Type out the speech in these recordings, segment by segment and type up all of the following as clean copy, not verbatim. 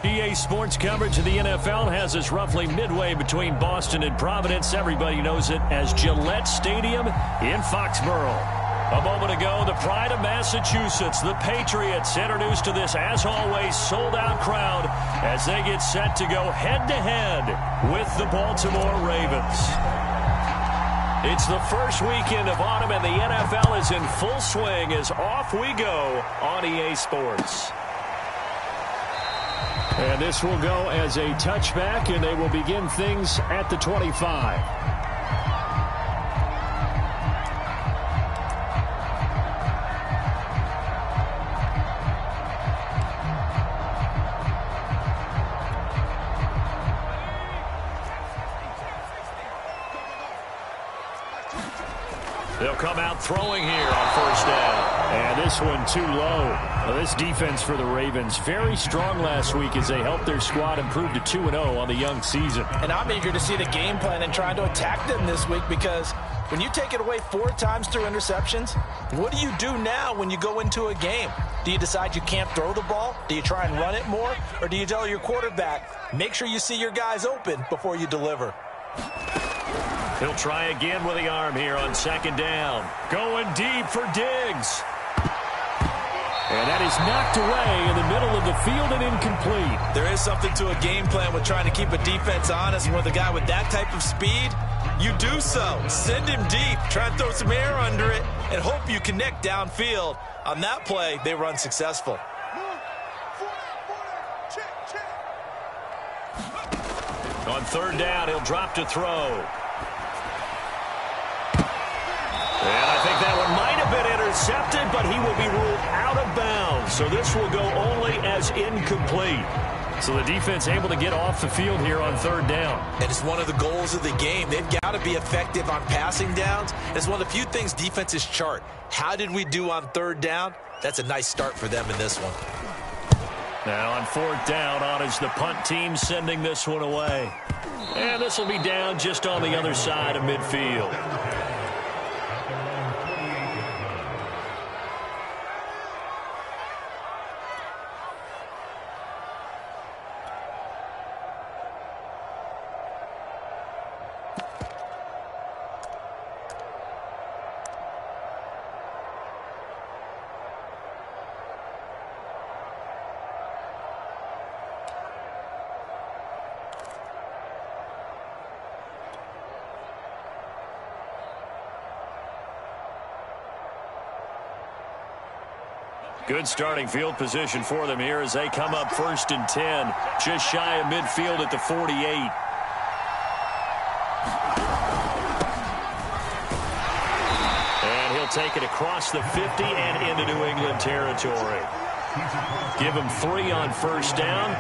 EA Sports coverage of the NFL has us roughly midway between Boston and Providence. Everybody knows it as Gillette Stadium in Foxborough. A moment ago, the pride of Massachusetts, the Patriots, introduced to this, as always, sold-out crowd as they get set to go head-to-head with the Baltimore Ravens. It's the first weekend of autumn, and the NFL is in full swing as off we go on EA Sports. And this will go as a touchback, and they will begin things at the 25. They'll come out throwing here on first down. And this one too low. Well, this defense for the Ravens, very strong last week as they helped their squad improve to 2-0 on the young season. And I'm eager to see the game plan and trying to attack them this week, because when you take it away 4 times through interceptions, what do you do now when you go into a game? Do you decide you can't throw the ball? Do you try and run it more? Or do you tell your quarterback, make sure you see your guys open before you deliver? He'll try again with the arm here on second down. Going deep for Diggs. And that is knocked away in the middle of the field and incomplete. There is something to a game plan with trying to keep a defense honest. And with a guy with that type of speed, you do so. Send him deep. Try and throw some air under it and hope you connect downfield. On that play, they run successful. On third down, he'll drop to throw. And I think that one might have been intercepted, but he will be ruled out of bounds. So this will go only as incomplete. So the defense able to get off the field here on third down. And it's one of the goals of the game. They've got to be effective on passing downs. It's one of the few things defenses chart. How did we do on third down? That's a nice start for them in this one. Now on fourth down, on is the punt team sending this one away. And this will be down just on the other side of midfield. Good starting field position for them here as they come up first and 10. Just shy of midfield at the 48. And he'll take it across the 50 and into New England territory. Give him 3 on first down.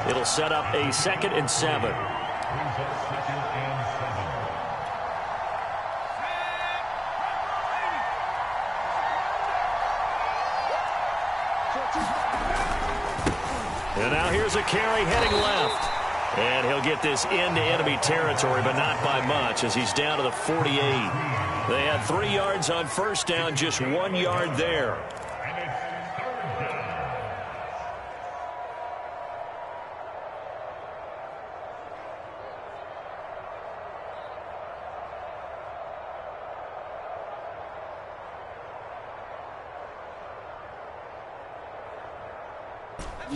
It'll set up a 2nd and 7. And now here's a carry heading left. And he'll get this into enemy territory, but not by much as he's down to the 48. They had 3 yards on first down, just 1 yard there.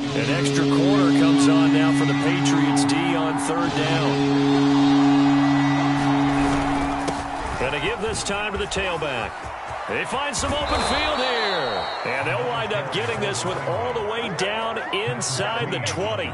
An extra corner comes on now for the Patriots D on third down. And to give this time to the tailback. They find some open field here. And they'll wind up getting this one all the way down inside the 20.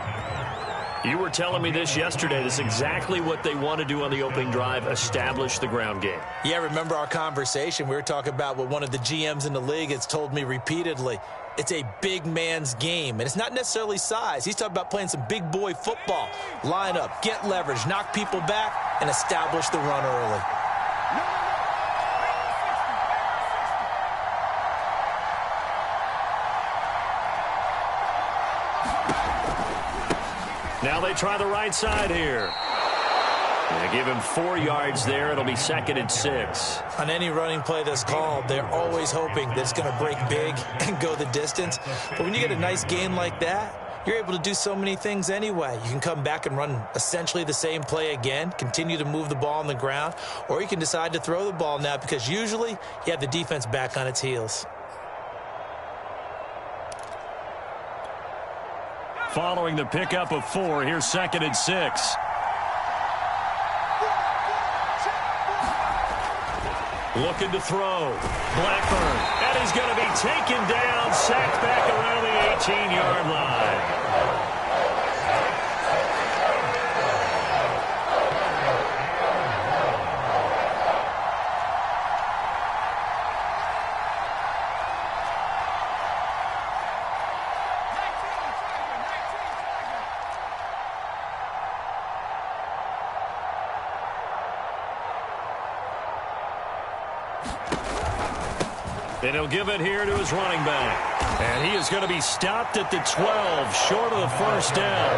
You were telling me this yesterday. This is exactly what they want to do on the opening drive, establish the ground game. Yeah, remember our conversation. We were talking about what one of the GMs in the league has told me repeatedly. It's a big man's game, and it's not necessarily size. He's talking about playing some big boy football. Line up, get leverage, knock people back, and establish the run early. Now they try the right side here. They give him 4 yards there. It'll be 2nd and 6. On any running play that's called, they're always hoping that it's going to break big and go the distance. But when you get a nice gain like that, you're able to do so many things anyway. You can come back and run essentially the same play again, continue to move the ball on the ground, or you can decide to throw the ball now because usually you have the defense back on its heels. Following the pickup of 4, here's 2nd and 6. Looking to throw. Blackburn. And he's going to be taken down, sacked back around the 18-yard line. And he'll give it here to his running back. And he is going to be stopped at the 12, short of the first down.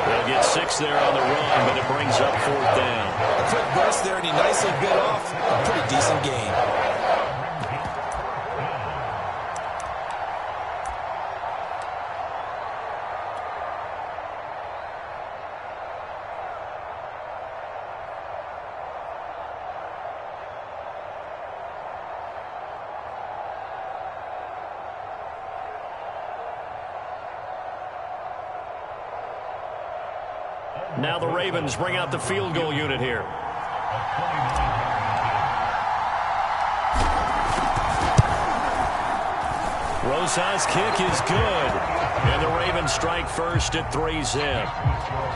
They'll get 6 there on the run, but it brings up 4th down. A quick burst there, and he nicely bit off a pretty decent gain. Now the Ravens bring out the field goal unit here. Rosa's kick is good. And the Ravens strike first at 3-zip.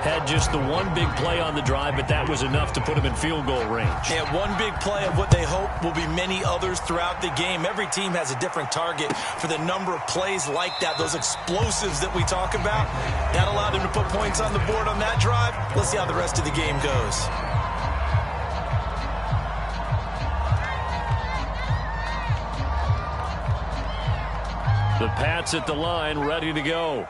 Had just the one big play on the drive, but that was enough to put him in field goal range. Yeah, one big play of what they hope will be many others throughout the game. Every team has a different target for the number of plays like that, those explosives that we talk about. That allowed him to put points on the board on that drive. Let's see how the rest of the game goes. The Pats at the line, ready to go.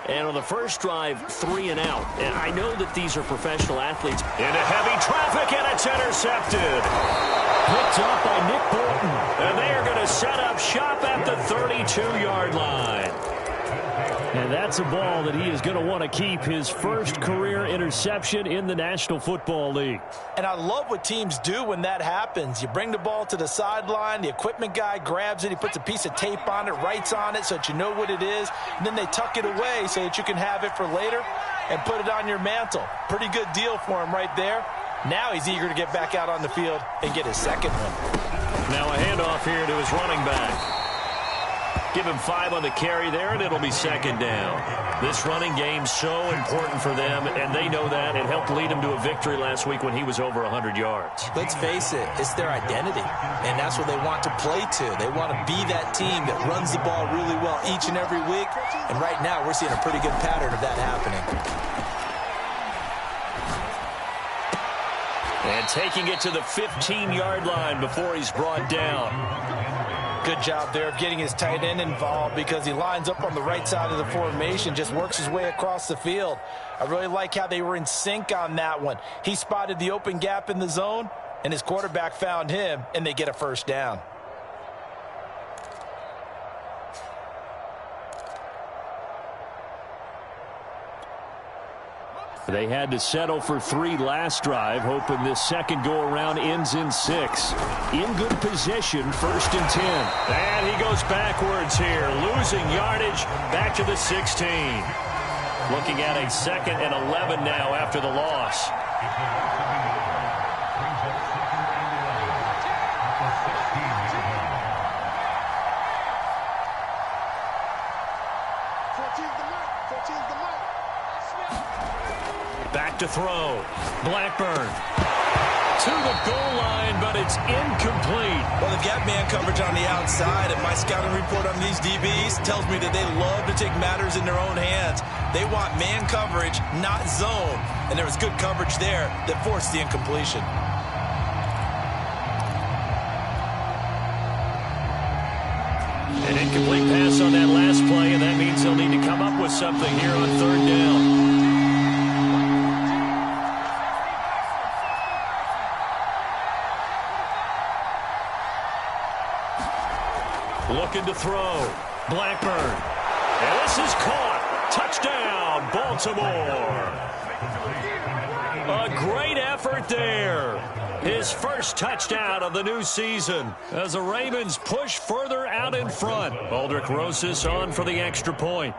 And on the first drive, 3 and out. And I know that these are professional athletes. Into heavy traffic, and it's intercepted. Picked up by Nick Bolton. And they are going to set up shop at the 32-yard line. And that's a ball that he is going to want to keep, his first career interception in the National Football League. And I love what teams do when that happens. You bring the ball to the sideline, the equipment guy grabs it, he puts a piece of tape on it, writes on it so that you know what it is, and then they tuck it away so that you can have it for later and put it on your mantle. Pretty good deal for him right there. Now he's eager to get back out on the field and get his second one. Now a handoff here to his running back. Give him 5 on the carry there, and it'll be 2nd down. This running game's so important for them, and they know that. It helped lead him to a victory last week when he was over 100 yards. Let's face it, it's their identity, and that's what they want to play to. They want to be that team that runs the ball really well each and every week, and right now we're seeing a pretty good pattern of that happening. And taking it to the 15-yard line before he's brought down. Good job there of getting his tight end involved because he lines up on the right side of the formation, just works his way across the field. I really like how they were in sync on that one. He spotted the open gap in the zone, and his quarterback found him, and they get a first down. They had to settle for 3 last drive, hoping this second go-around ends in 6. In good position, 1st and 10. And he goes backwards here, losing yardage back to the 16. Looking at a 2nd and 11 now after the loss. Back to throw. Blackburn to the goal line, but it's incomplete. Well, the gap man coverage on the outside, and my scouting report on these DBs tells me that they love to take matters in their own hands. They want man coverage, not zone. And there was good coverage there that forced the incompletion. An incomplete pass on that last play, and that means they'll need to come up with something here on 3rd down. Looking to throw. Blackburn. And this is caught. Touchdown, Baltimore. A great effort there. His first touchdown of the new season as the Ravens push further out in front. Aldrich Rosas on for the extra point.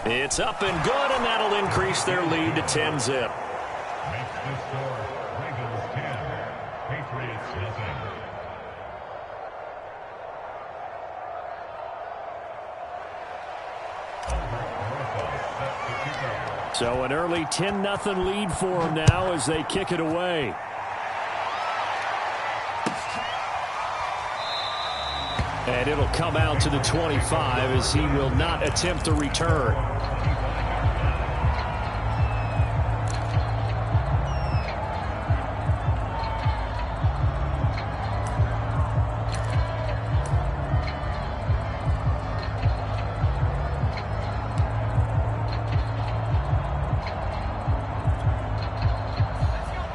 It's up and good, and that'll increase their lead to 10-zip. So an early 10-0 lead for them now as they kick it away. And it'll come out to the 25 as he will not attempt a return.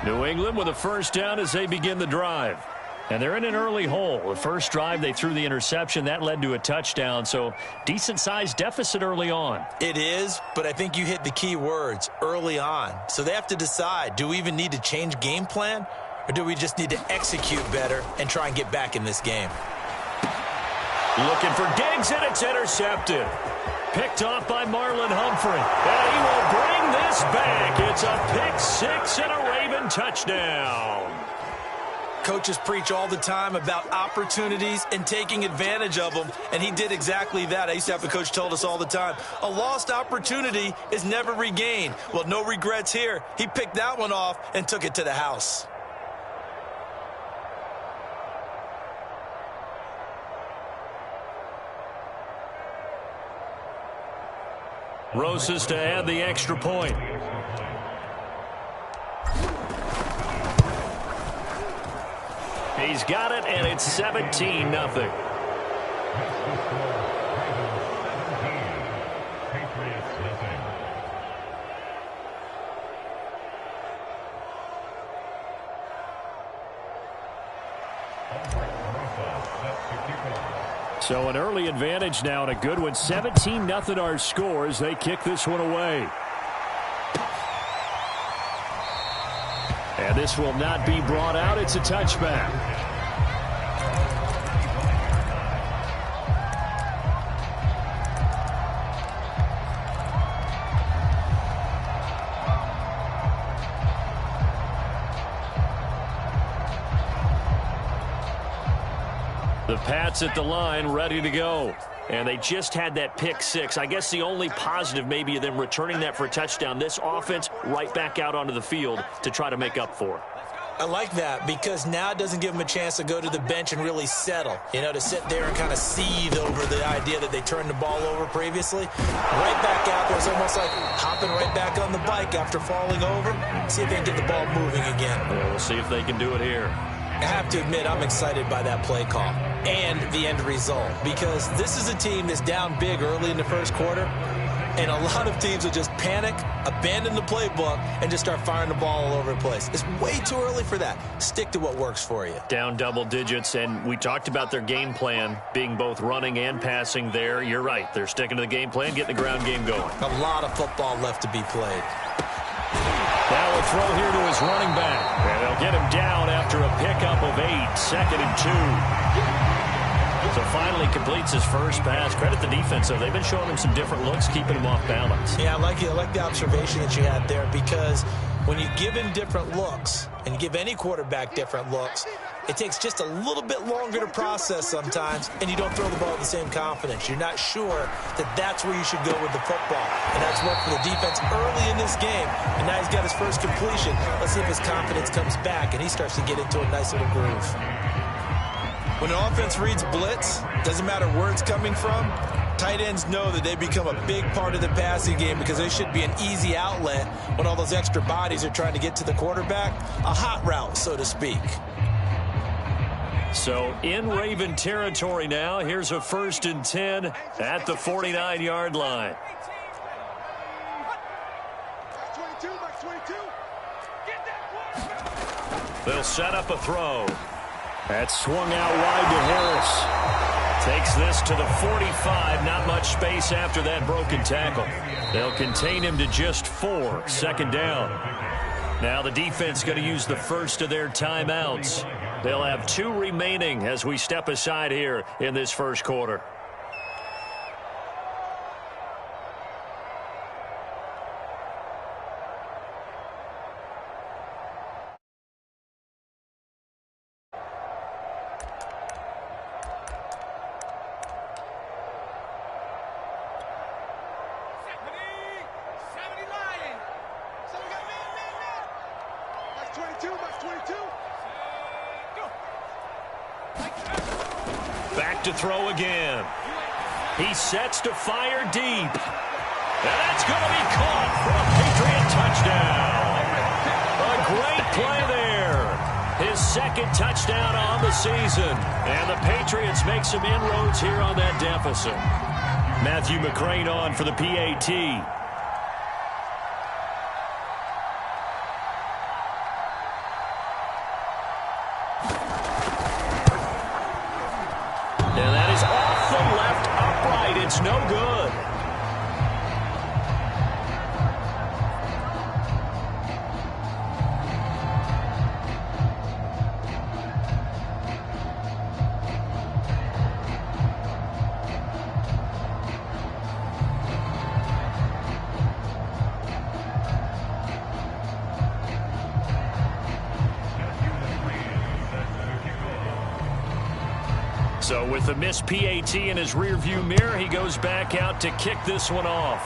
New England with a first down as they begin the drive. And they're in an early hole. The first drive, they threw the interception. That led to a touchdown. So decent-sized deficit early on. It is, but I think you hit the key words, early on. So they have to decide, do we even need to change game plan? Or do we just need to execute better and try and get back in this game? Looking for Diggs, and it's intercepted. Picked off by Marlon Humphrey. And he will bring this back. It's a pick six and a Raven touchdown. Coaches preach all the time about opportunities and taking advantage of them, and he did exactly that. I used to have a coach told us all the time, a lost opportunity is never regained. Well, no regrets here. He picked that one off and took it to the house. Rosas to add the extra point. He's got it, and it's 17-0. So an early advantage now and a good one. 17-0 our score as they kick this one away. And this will not be brought out. It's a touchback. The Pats at the line ready to go. And they just had that pick six. I guess the only positive maybe of them returning that for a touchdown. This offense right back out onto the field to try to make up for it. I like that because now it doesn't give them a chance to go to the bench and really settle. You know, to sit there and kind of seethe over the idea that they turned the ball over previously. Right back out there. It's almost like hopping right back on the bike after falling over. See if they can get the ball moving again. Yeah, we'll see if they can do it here. I have to admit, I'm excited by that play call and the end result because this is a team that's down big early in the first quarter, and a lot of teams will just panic, abandon the playbook, and just start firing the ball all over the place. It's way too early for that. Stick to what works for you. Down double digits, and we talked about their game plan being both running and passing there. You're right. They're sticking to the game plan, getting the ground game going. A lot of football left to be played. Now a throw here to his running back. And they'll get him down after a pickup of 8. 2nd and 2. So finally completes his first pass. Credit the defense, though. They've been showing him some different looks, keeping him off balance. Yeah, I like the observation that you had there because when you give him different looks and you give any quarterback different looks, it takes just a little bit longer to process sometimes, and you don't throw the ball with the same confidence. You're not sure that that's where you should go with the football. And that's worked for the defense early in this game. And now he's got his first completion. Let's see if his confidence comes back, and he starts to get into a nice little groove. When an offense reads blitz, doesn't matter where it's coming from, tight ends know that they become a big part of the passing game because they should be an easy outlet when all those extra bodies are trying to get to the quarterback. A hot route, so to speak. So in Raven territory now. Here's a 1st and 10 at the 49-yard line. They'll set up a throw. That swung out wide to Harris. Takes this to the 45. Not much space after that broken tackle. They'll contain him to just 4. Second down. Now the defense going to use the first of their timeouts. They'll have 2 remaining as we step aside here in this first quarter. Back to throw again. He sets to fire deep. And that's going to be caught for a Patriot touchdown. A great play there. His second touchdown on the season. And the Patriots make some inroads here on that deficit. Matthew McCrane on for the PAT. It's no good. So with the missed PAT in his rearview mirror, he goes back out to kick this one off.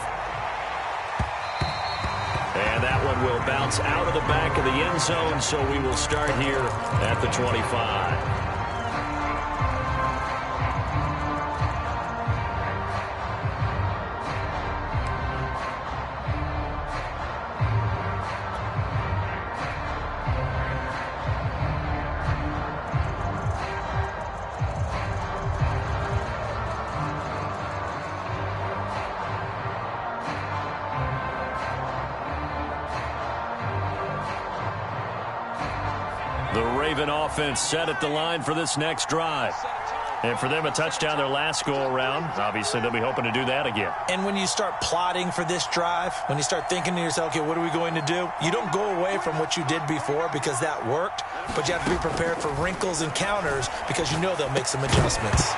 And that one will bounce out of the back of the end zone, so we will start here at the 25. The Raven offense set at the line for this next drive. And for them, a touchdown their last go-around. Obviously, they'll be hoping to do that again. And when you start plotting for this drive, when you start thinking to yourself, okay, what are we going to do? You don't go away from what you did before because that worked, but you have to be prepared for wrinkles and counters because you know they'll make some adjustments.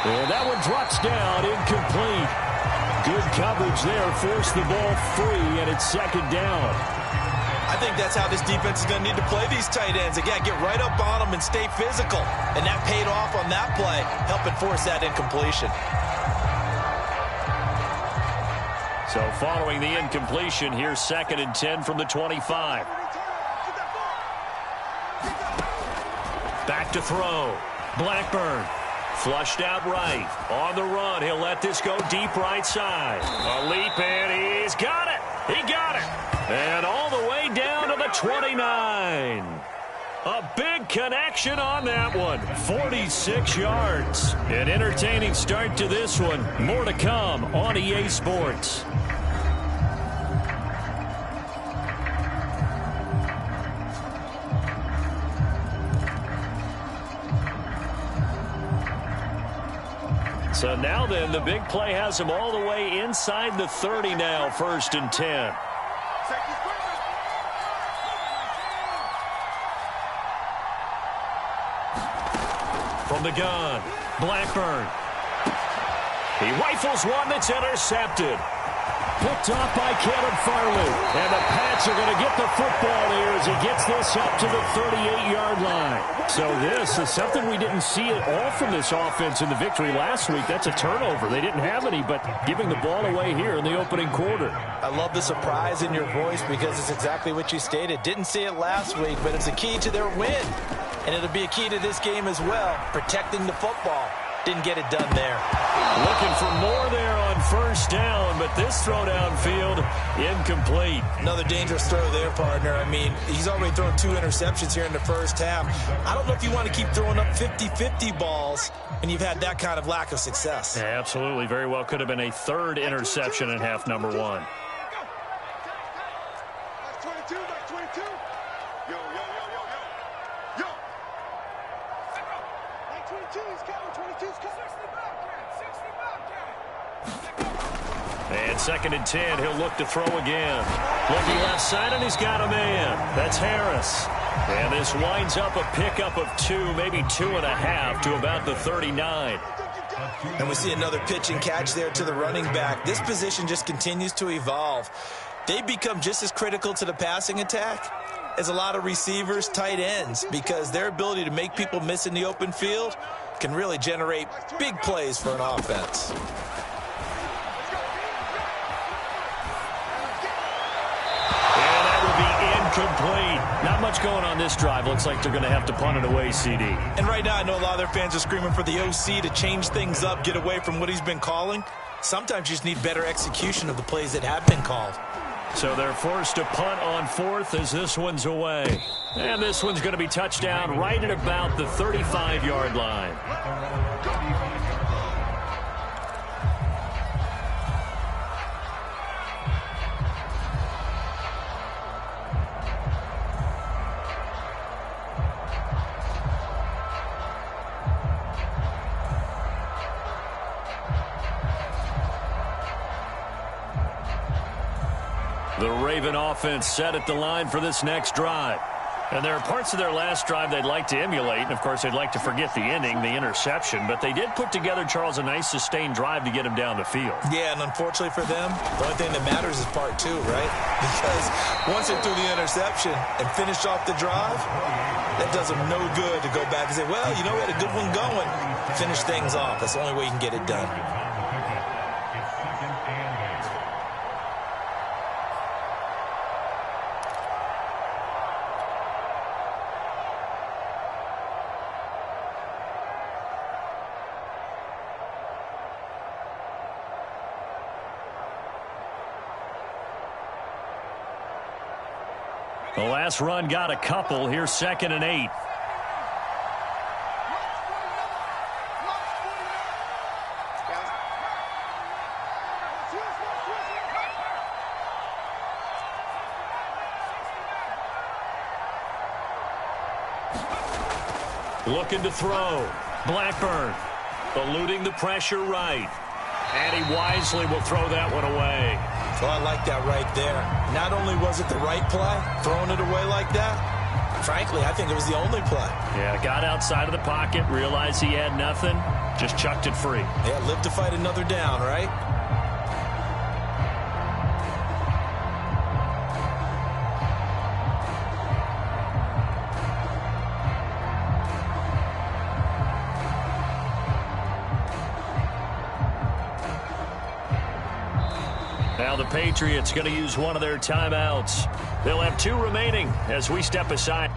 And that one drops down, incomplete. Good coverage there, forced the ball free, and it's second down. I think that's how this defense is going to need to play these tight ends. Again, get right up on them and stay physical. And that paid off on that play, helping force that incompletion. So following the incompletion, here's 2nd and 10 from the 25. Back to throw. Blackburn. Flushed out right. On the run. He'll let this go deep right side. A leap, and he's got it. He got it. And all the way down to the 29. A big connection on that one. 46 yards. An entertaining start to this one. More to come on EA Sports. So now then, the big play has him all the way inside the 30 now, 1st and 10. From the gun, Blackburn. He rifles one that's intercepted. Picked off by Caleb Farley. And the Pats are going to get the football here as he gets this up to the 38-yard line. So this is something we didn't see at all from this offense in the victory last week. That's a turnover. They didn't have any, but giving the ball away here in the opening quarter. I love the surprise in your voice because it's exactly what you stated. Didn't see it last week, but it's a key to their win. And it'll be a key to this game as well, protecting the football. Didn't get it done there. Looking for more there on 1st down, but this throw downfield, incomplete. Another dangerous throw there, partner. I mean, he's already thrown 2 interceptions here in the first half. I don't know if you want to keep throwing up 50-50 balls when you've had that kind of lack of success. Yeah, absolutely. Very well could have been a 3rd interception in half number 1. And 2nd and 10, he'll look to throw again. Looking left side, and he's got a man. That's Harris. And this winds up a pickup of 2, maybe 2.5 to about the 39. And we see another pitch and catch there to the running back. This position just continues to evolve. They become just as critical to the passing attack as a lot of receivers, tight ends, because their ability to make people miss in the open field can really generate big plays for an offense. Complete. Not much going on this drive. Looks like they're going to have to punt it away, CD. And right now, I know a lot of their fans are screaming for the OC to change things up, get away from what he's been calling. Sometimes you just need better execution of the plays that have been called. So they're forced to punt on 4th as this one's away. And this one's going to be touchdown right at about the 35-yard line. The Raven offense set at the line for this next drive. And there are parts of their last drive they'd like to emulate. And, of course, they'd like to forget the ending, the interception. But they did put together, Charles, a nice sustained drive to get him down the field. Yeah, and unfortunately for them, the only thing that matters is part 2, right? Because once they threw the interception and finished off the drive, that does them no good to go back and say, well, you know, we had a good one going. Finish things off. That's the only way you can get it done. The last run got a couple. Here's 2nd and 8. Looking to throw. Blackburn eluding the pressure right. And he wisely will throw that one away. Well, I like that right there. Not only was it the right play, throwing it away like that, frankly, I think it was the only play. Yeah, got outside of the pocket, realized he had nothing, just chucked it free. Yeah, live to fight another down, right? Now the Patriots going to use one of their timeouts. They'll have 2 remaining as we step aside.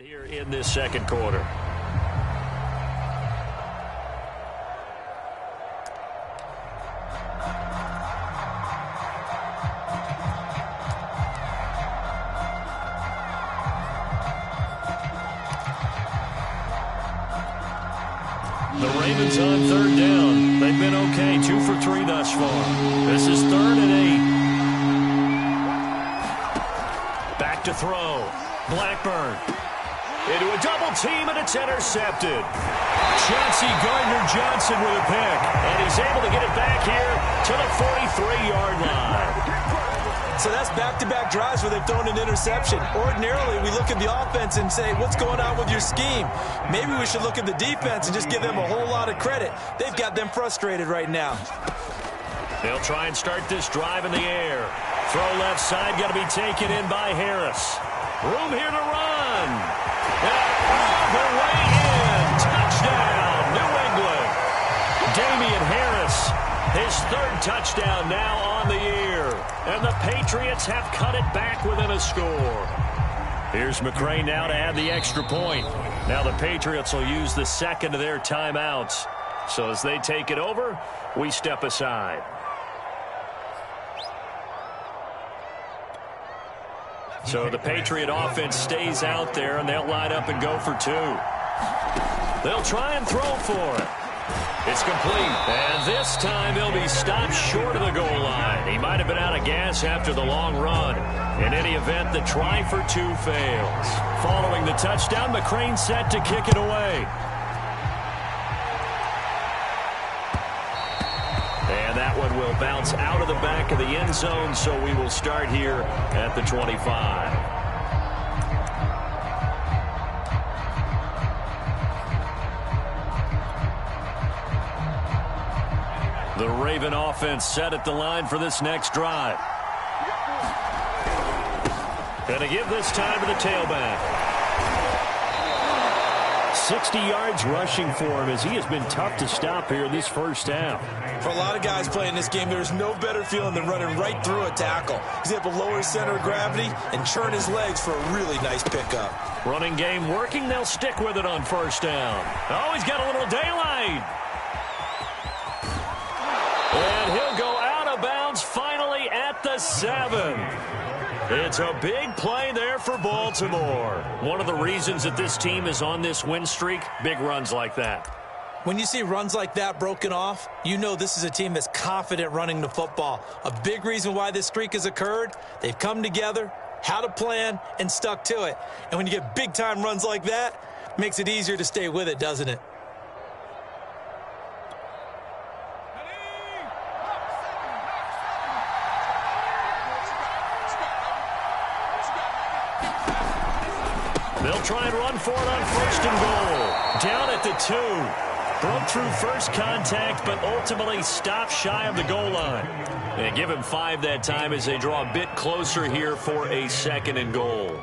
Here in this second quarter. The Ravens on 3rd down. They've been okay, 2 for 3 thus far. This is 3rd and 8. back to throw. Blackburn into a double team, and it's intercepted. Chauncey Gardner-Johnson with a pick, and he's able to get it back here to the 43-yard line. So that's back-to-back drives where they've thrown an interception. Ordinarily, we look at the offense and say, what's going on with your scheme? Maybe we should look at the defense and just give them a whole lot of credit. They've got them frustrated right now. They'll try and start this drive in the air. Throw left side, got to be taken in by Harris. Room here to run. All the way in. Touchdown, New England. Damian Harris, his third touchdown now on the year. And the Patriots have cut it back within a score. Here's McCray now to add the extra point. Now the Patriots will use the second of their timeouts. So as they take it over, we step aside. So the Patriot offense stays out there, and they'll line up and go for two. They'll try and throw for it. It's complete, and this time he'll be stopped short of the goal line. He might have been out of gas after the long run. In any event, the try for two fails. Following the touchdown, McCray set to kick it away. And that one will bounce out of the back of the end zone, so we will start here at the 25. The Raven offense set at the line for this next drive. Going to give this time to the tailback. 60 yards rushing for him as he has been tough to stop here in this first half. For a lot of guys playing this game, there's no better feeling than running right through a tackle. He's able to lower his center of gravity and churn his legs for a really nice pickup. Running game working. They'll stick with it on first down. Oh, he's got a little daylight. And he'll go out of bounds finally at the 7. It's a big play there for Baltimore. One of the reasons that this team is on this win streak, big runs like that. When you see runs like that broken off, you know this is a team that's confident running the football. A big reason why this streak has occurred, they've come together, had a plan, and stuck to it. And when you get big-time runs like that, it makes it easier to stay with it, doesn't it? They'll try and run for it on first and goal. Down at the 2. Broke through first contact, but ultimately stopped shy of the goal line. And give him 5 that time as they draw a bit closer here for a second and goal.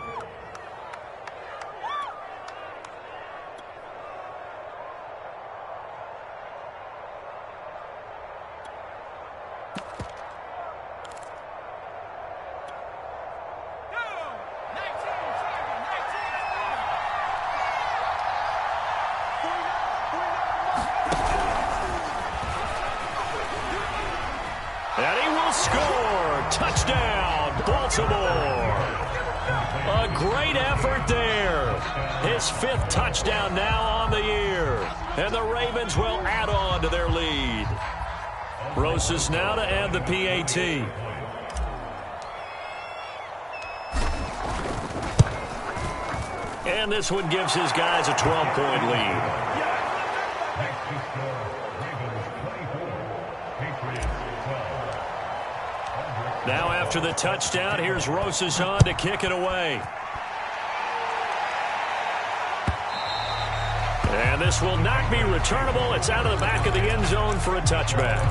And he will score. Touchdown, Baltimore. A great effort there. His 5th touchdown now on the year. And the Ravens will add on to their lead. Rosas now to add the PAT. And this one gives his guys a 12-point lead. Now after the touchdown, here's Rosas on to kick it away. And this will not be returnable. It's out of the back of the end zone for a touchback.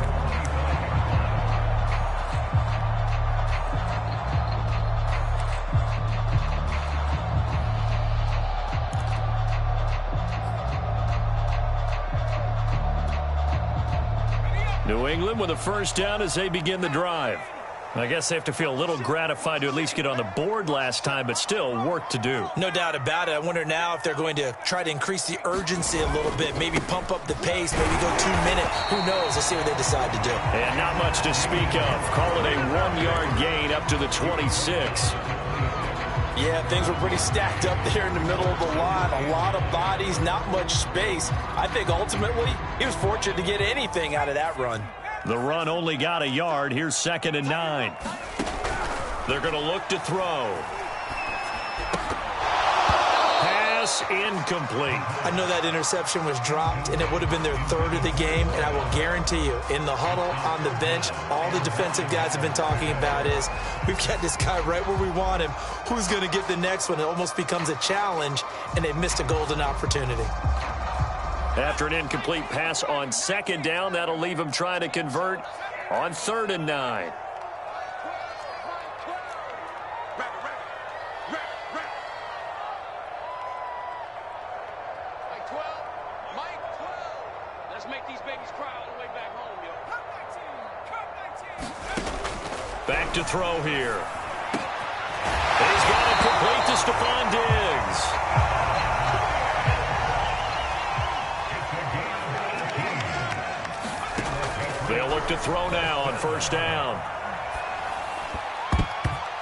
New England with a first down as they begin the drive. I guess they have to feel a little gratified to at least get on the board last time, but still work to do. No doubt about it. I wonder now if they're going to try to increase the urgency a little bit, maybe pump up the pace, maybe go 2 minute. Who knows? Let's see what they decide to do. And not much to speak of. Call it a 1-yard gain up to the 26. Yeah, things were pretty stacked up there in the middle of the line. A lot of bodies, not much space. I think ultimately he was fortunate to get anything out of that run. The run only got a yard. Here's 2nd and 9. They're going to look to throw. pass incomplete. I know that interception was dropped, and it would have been their third of the game, and I will guarantee you, in the huddle, on the bench, all the defensive guys have been talking about is, we've got this guy right where we want him. Who's going to get the next one? It almost becomes a challenge, and they've missed a golden opportunity. After an incomplete pass on second down, that'll leave him trying to convert on 3rd and 9. Back to throw here. He's got it complete to Stephon Diggs. They'll look to throw now on 1st down.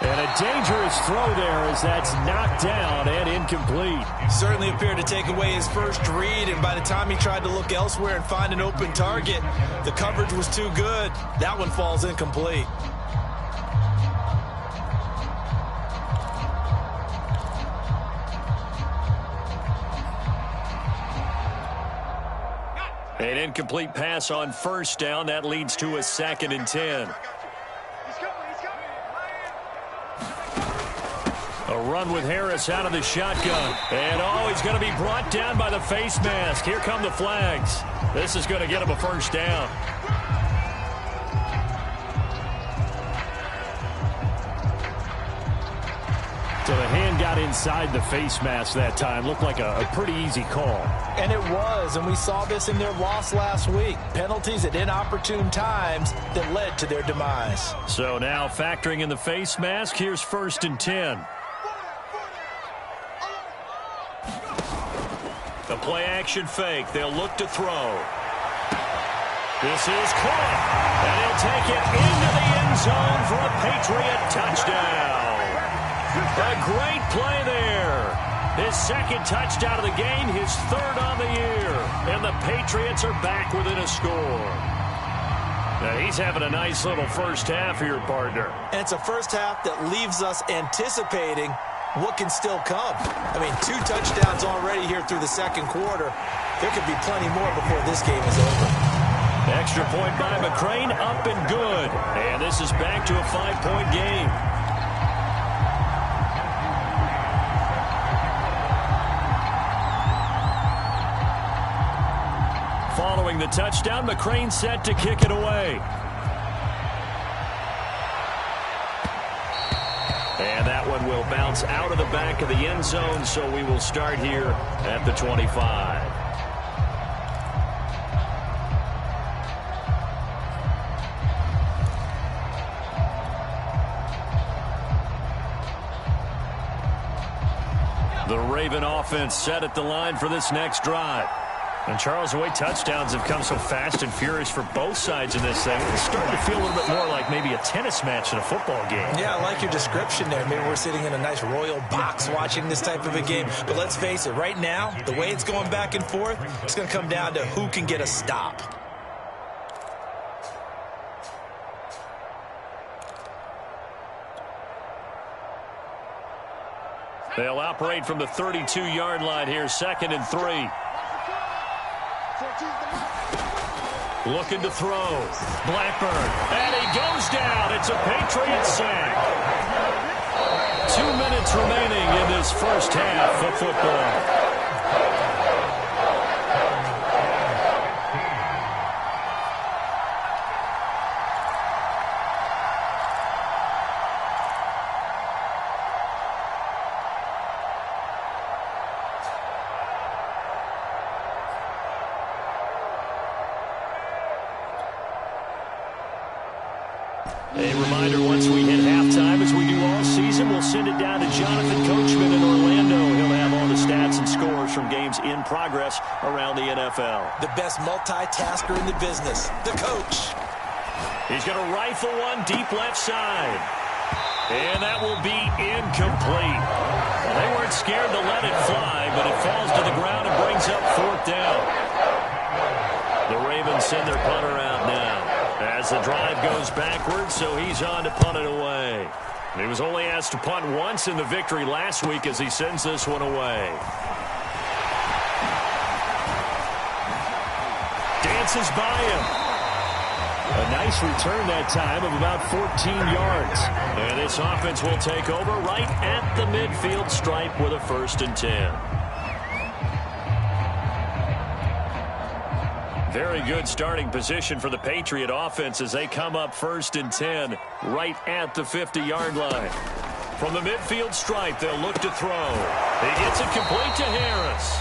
And a dangerous throw there as that's knocked down and incomplete. Certainly appeared to take away his first read, and by the time he tried to look elsewhere and find an open target, the coverage was too good. That one falls incomplete. An incomplete pass on 1st down. That leads to a 2nd and 10. A run with Harris out of the shotgun. And, he's going to be brought down by the face mask. Here come the flags. This is going to get him a 1st down. So the hand got inside the face mask that time. Looked like a pretty easy call. And it was, and we saw this in their loss last week. Penalties at inopportune times that led to their demise. So now factoring in the face mask, here's 1st and 10. The play-action fake. They'll look to throw. This is caught. And he'll take it into the end zone for a Patriot touchdown. A great play there. His 2nd touchdown of the game, his 3rd on the year. And the Patriots are back within a score. Now, he's having a nice little first half here, partner. And it's a first half that leaves us anticipating what can still come. I mean, 2 touchdowns already here through the 2nd quarter. There could be plenty more before this game is over. Extra point by McCrane, up and good. And this is back to a 5-point game. Following the touchdown, McCrane set to kick it away. And that one will bounce out of the back of the end zone, so we will start here at the 25. The Raven offense set at the line for this next drive. And, Charles, the way touchdowns have come so fast and furious for both sides in this thing, it's starting to feel a little bit more like maybe a tennis match in a football game. Yeah, I like your description there. Maybe we're sitting in a nice royal box watching this type of a game. But let's face it, right now, the way it's going back and forth, it's going to come down to who can get a stop. They'll operate from the 32-yard line here, 2nd and 3. Looking to throw. Blackburn. And he goes down. It's a Patriot sack. 2 minutes remaining in this first half of football. A reminder, once we hit halftime, as we do all season, we'll send it down to Jonathan Coachman in Orlando. He'll have all the stats and scores from games in progress around the NFL. The best multitasker in the business, the coach. He's going to rifle one deep left side. And that will be incomplete. Well, they weren't scared to let it fly, but it falls to the ground and brings up 4th down. The Ravens send their punter out now as the drive goes backwards, so he's on to punt it away. He was only asked to punt once in the victory last week as he sends this one away. dances by him. A nice return that time of about 14 yards. And this offense will take over right at the midfield stripe with a 1st and 10. Very good starting position for the Patriot offense as they come up 1st and 10 right at the 50-yard line. From the midfield stripe, they'll look to throw. He gets it complete to Harris.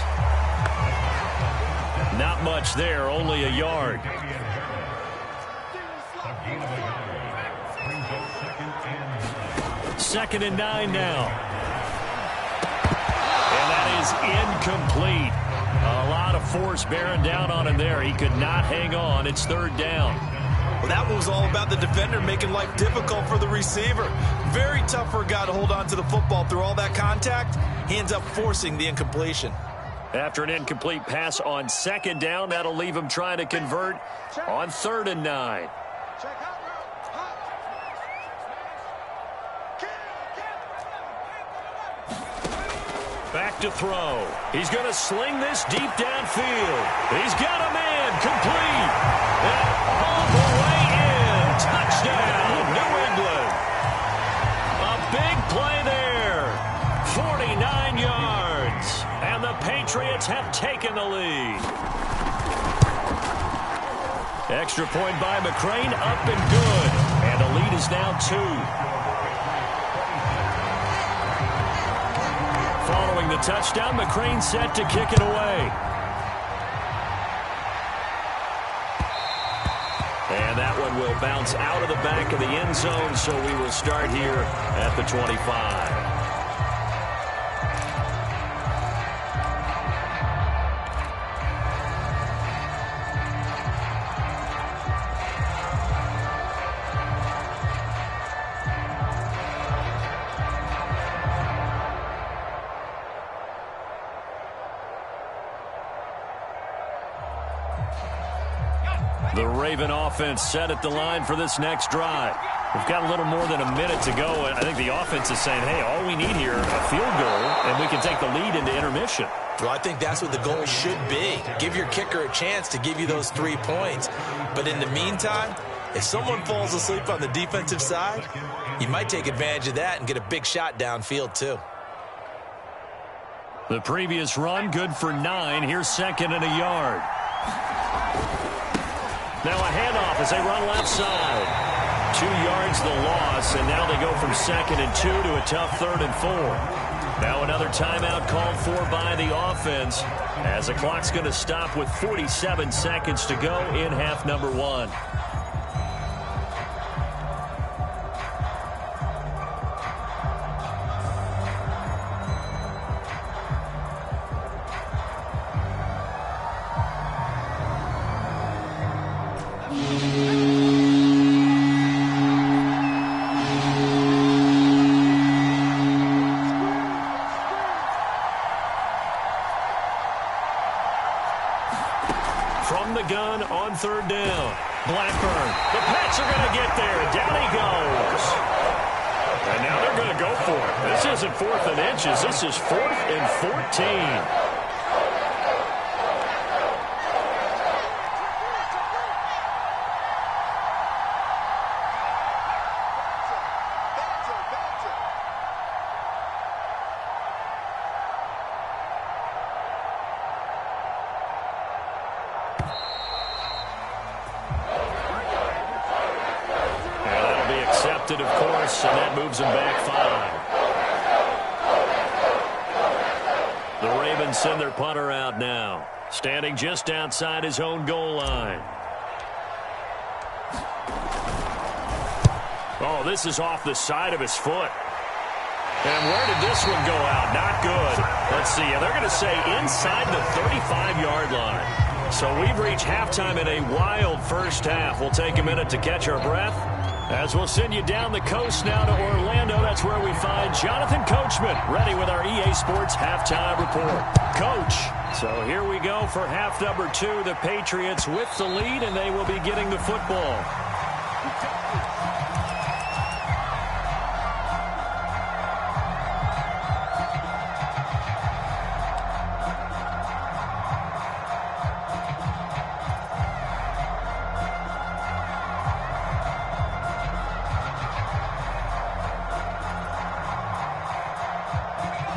Not much there, only a yard. 2nd and 9 now. And that is incomplete. A lot of force bearing down on him there. He could not hang on. It's 3rd down. Well, that was all about the defender making life difficult for the receiver. Very tough for a guy to hold on to the football through all that contact. He ends up forcing the incompletion. After an incomplete pass on 2nd down, that'll leave him trying to convert on 3rd and 9. Back to throw. He's going to sling this deep downfield. He's got a man complete. And all the way in. Touchdown, New England. A big play there. 49 yards. And the Patriots have taken the lead. Extra point by McCrane, up and good. And the lead is now 2. Following the touchdown, McCrane set to kick it away. And that one will bounce out of the back of the end zone, so we will start here at the 25. The Raven offense set at the line for this next drive. We've got a little more than a minute to go, and I think the offense is saying, hey, all we need here, a field goal, and we can take the lead into intermission. Well, I think that's what the goal should be. Give your kicker a chance to give you those 3 points. But in the meantime, if someone falls asleep on the defensive side, you might take advantage of that and get a big shot downfield, too. The previous run, good for 9. Here's 2nd and a yard. Now a handoff as they run left side. 2 yards the loss, and now they go from 2nd and 2 to a tough 3rd and 4. Now another timeout called for by the offense as the clock's going to stop with 47 seconds to go in half number 1. From the gun on 3rd down. Blackburn. The Pats are going to get there. Down he goes. And now they're going to go for it. This isn't 4th and inches. This is 4th and 14. Of course, and that moves him back 5. The Ravens send their punter out now, standing just outside his own goal line. Oh, this is off the side of his foot. And where did this one go out? Not good. Let's see. They're going to say inside the 35-yard line. So we've reached halftime in a wild first half. We'll take a minute to catch our breath, as we'll send you down the coast now to Orlando. That's where we find Jonathan Coachman, ready with our EA Sports halftime report. Coach, so here we go for half number 2. The Patriots with the lead, and they will be getting the football.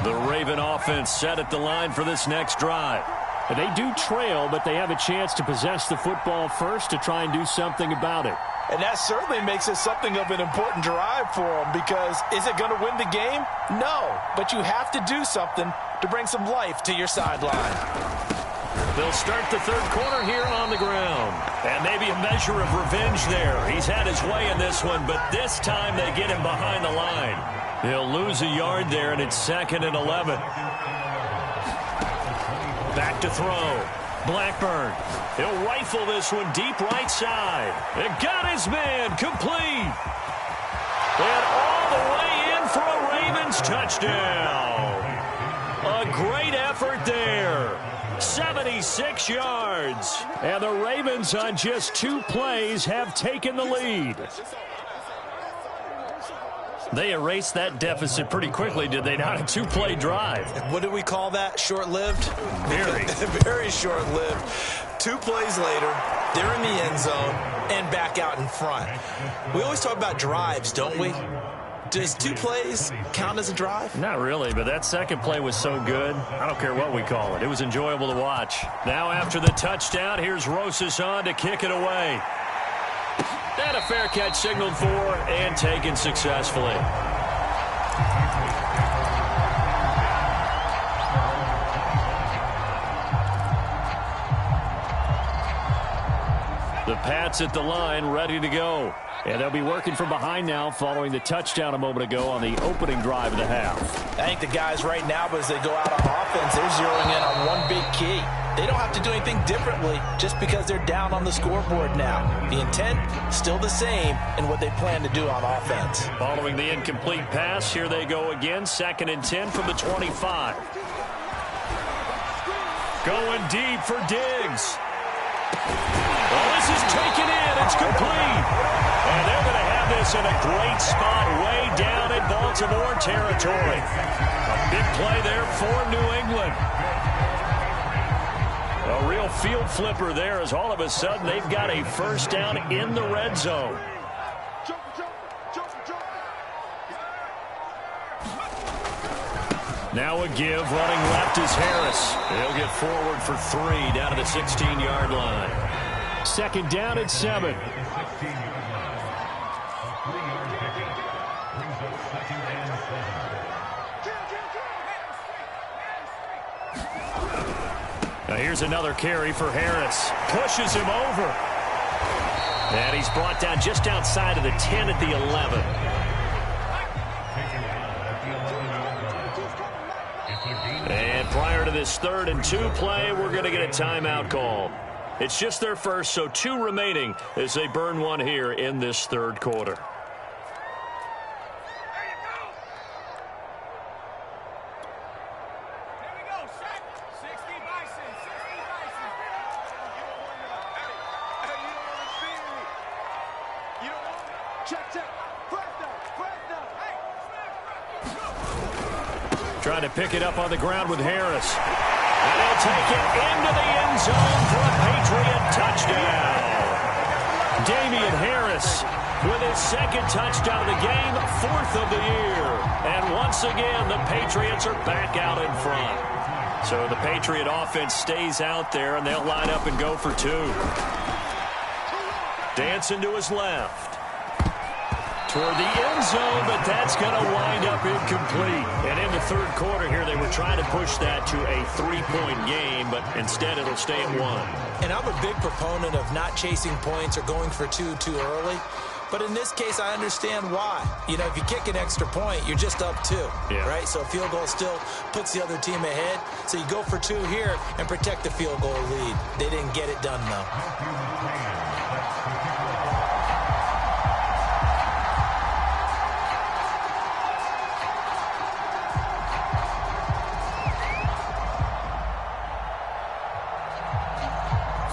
The Raven offense set at the line for this next drive. They do trail, but they have a chance to possess the football first to try and do something about it. And that certainly makes it something of an important drive for them, because is it going to win the game? No, but you have to do something to bring some life to your sideline. They'll start the third quarter here on the ground. And maybe a measure of revenge there. He's had his way in this one, but this time they get him behind the line. He'll lose a yard there, and it's 2nd and 11. Back to throw. Blackburn. He'll rifle this one deep right side. And got his man complete. And all the way in for a Ravens touchdown. A great effort there. 76 yards. And the Ravens on just 2 plays have taken the lead. They erased that deficit pretty quickly, did they not? A 2-play drive. What do we call that? Short-lived? Very. Very short-lived. 2 plays later, they're in the end zone and back out in front. We always talk about drives, don't we? Does 2 plays count as a drive? Not really, but that second play was so good. I don't care what we call it. It was enjoyable to watch. Now after the touchdown, here's Rosas on to kick it away. And a fair catch signaled for and taken successfully. The Pats at the line, ready to go. And they'll be working from behind now following the touchdown a moment ago on the opening drive of the half. I think the guys right now, as they go out on offense, they're zeroing in on one big key. They don't have to do anything differently just because they're down on the scoreboard now. The intent, still the same in what they plan to do on offense. Following the incomplete pass, here they go again. 2nd and 10 from the 25. Going deep for Diggs. Well, this is taken in. It's complete. And they're going to have this in a great spot way down in Baltimore territory. A big play there for New England. A real field flipper there, as all of a sudden they've got a first down in the red zone. Now a give, running left is Harris. He'll get forward for 3 down to the 16-yard line. 2nd down at 7. Now here's another carry for Harris. Pushes him over. And he's brought down just outside of the 10 at the 11. And prior to this 3rd and 2 play, we're going to get a timeout call. It's just their first, so 2 remaining as they burn one here in this 3rd quarter. Trying to pick it up on the ground with Harris. And he'll take it into the end zone for a Patriot touchdown. Damian Harris with his 2nd touchdown of the game, 4th of the year. And once again, the Patriots are back out in front. So the Patriot offense stays out there, and they'll line up and go for 2. Dancing to his left. Toward the end zone, but that's going to wind up incomplete. And in the 3rd quarter here, they were trying to push that to a 3-point game, but instead it'll stay at 1. And I'm a big proponent of not chasing points or going for 2 too early. But in this case, I understand why. You know, if you kick an extra point, you're just up 2, right? So a field goal still puts the other team ahead. So you go for 2 here and protect the field goal lead. They didn't get it done, though.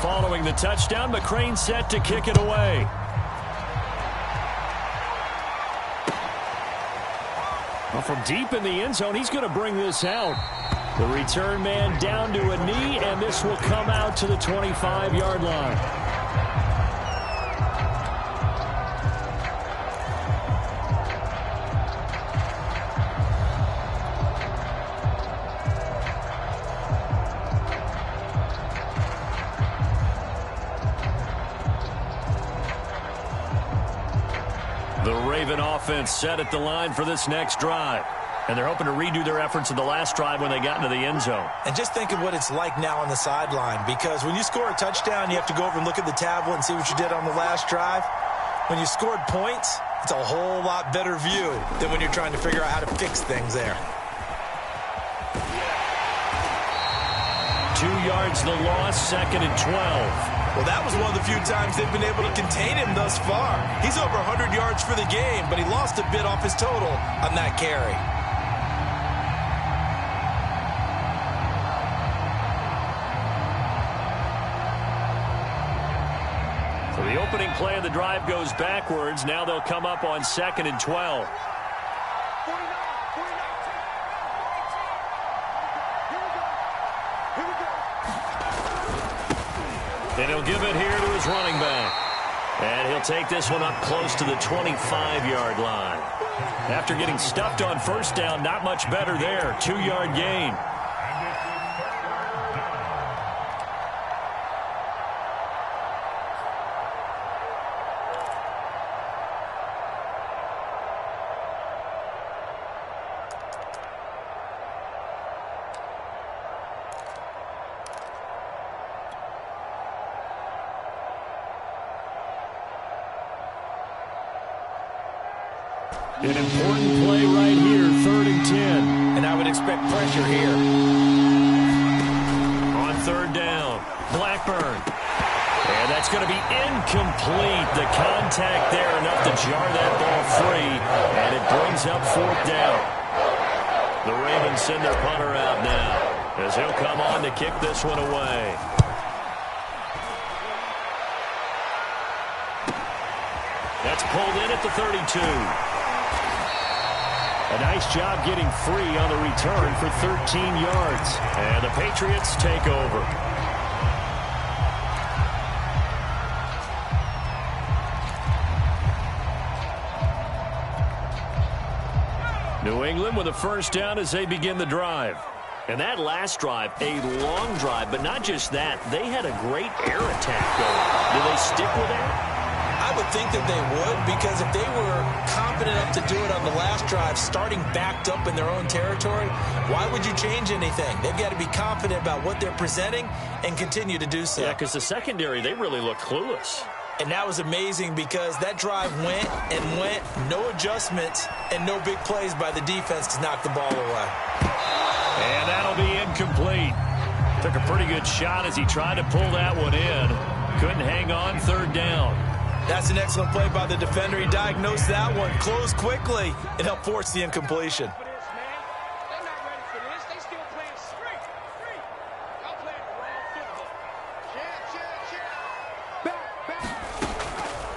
Following the touchdown, McCrane set to kick it away. Well, from deep in the end zone, he's going to bring this out. The return man down to a knee, and this will come out to the 25-yard line. driven offense set at the line for this next drive. And they're hoping to redo their efforts in the last drive when they got into the end zone. And just think of what it's like now on the sideline, because when you score a touchdown, you have to go over and look at the tablet and see what you did on the last drive. When you scored points, it's a whole lot better view than when you're trying to figure out how to fix things there. 2 yards the loss, 2nd and 12. Well, that was one of the few times they've been able to contain him thus far. He's over 100 yards for the game, but he lost a bit off his total on that carry. So the opening play of the drive goes backwards. Now they'll come up on 2nd and 12. And he'll give it here to his running back. And he'll take this one up close to the 25-yard line. After getting stuffed on first down, not much better there. 2-yard gain. An important play right here, 3rd and 10. And I would expect pressure here. On 3rd down, Blackburn. And that's going to be incomplete. The contact there enough to jar that ball free. And it brings up 4th down. The Ravens send their punter out now as he'll come on to kick this one away. That's pulled in at the 32. A nice job getting free on the return for 13 yards. And the Patriots take over. New England with a first down as they begin the drive. And that last drive, a long drive, but not just that. They had a great air attack going. Do they stick with that? I would think that they would, because if they were confident enough to do it on the last drive, starting backed up in their own territory, why would you change anything? They've got to be confident about what they're presenting and continue to do so. Yeah, because the secondary, they really looked clueless. And that was amazing because that drive went and went, no adjustments, and no big plays by the defense to knock the ball away. And that'll be incomplete. Took a pretty good shot as he tried to pull that one in. Couldn't hang on, 3rd down. That's an excellent play by the defender. He diagnosed that one, closed quickly, and helped force the incompletion.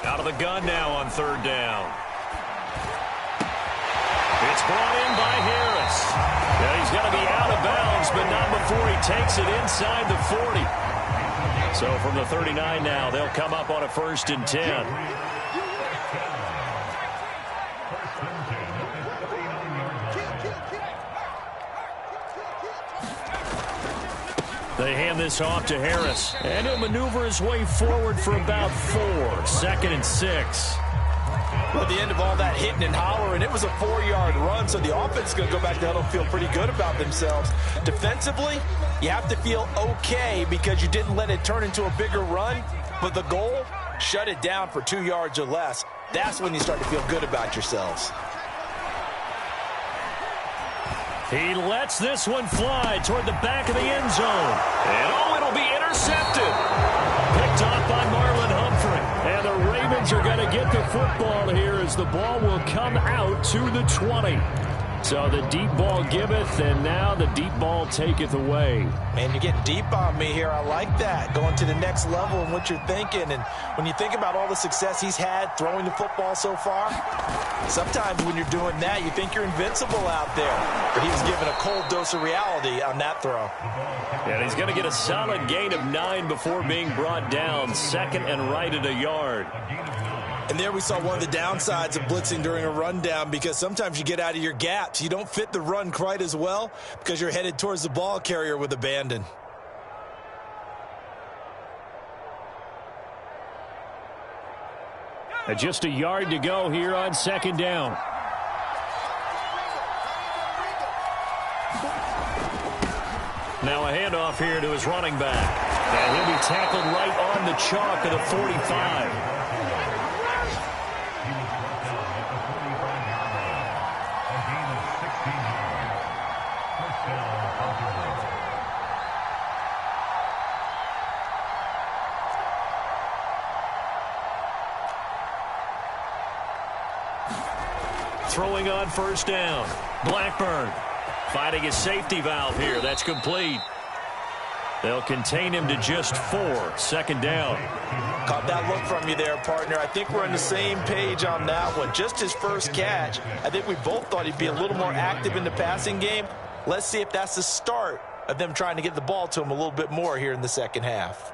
Out of the gun now on 3rd down. It's brought in by Harris. Yeah, he's going to be out of bounds, but not before he takes it inside the 40. So from the 39 now, they'll come up on a 1st and 10. They hand this off to Harris. And he'll maneuver his way forward for about 4. 2nd and 6. Well, at the end of all that hitting and hollering, it was a 4-yard run, so the offense is going to go back to huddle and feel pretty good about themselves. Defensively, you have to feel okay because you didn't let it turn into a bigger run, but the goal, shut it down for 2 yards or less. That's when you start to feel good about yourselves. He lets this one fly toward the back of the end zone. And, oh, it'll be intercepted. Picked off by Marlon Humphrey. And the Ravens are going to get the football here as the ball will come out to the 20. So the deep ball giveth, and now the deep ball taketh away. Man, you're getting deep on me here. I like that. Going to the next level in what you're thinking. And when you think about all the success he's had throwing the football so far, sometimes when you're doing that, you think you're invincible out there. But he was given a cold dose of reality on that throw. And he's going to get a solid gain of 9 before being brought down. 2nd and right at a yard. And there we saw one of the downsides of blitzing during a rundown, because sometimes you get out of your gaps. You don't fit the run quite as well because you're headed towards the ball carrier with abandon. Just a yard to go here on second down. Now a handoff here to his running back. And he'll be tackled right on the chalk of the 45. Throwing on first down. Blackburn finding his safety valve here. That's complete. They'll contain him to just 4. Second down. Caught that look from you there, partner. I think we're on the same page on that one. Just his first catch. I think we both thought he'd be a little more active in the passing game. Let's see if that's the start of them trying to get the ball to him a little bit more here in the second half.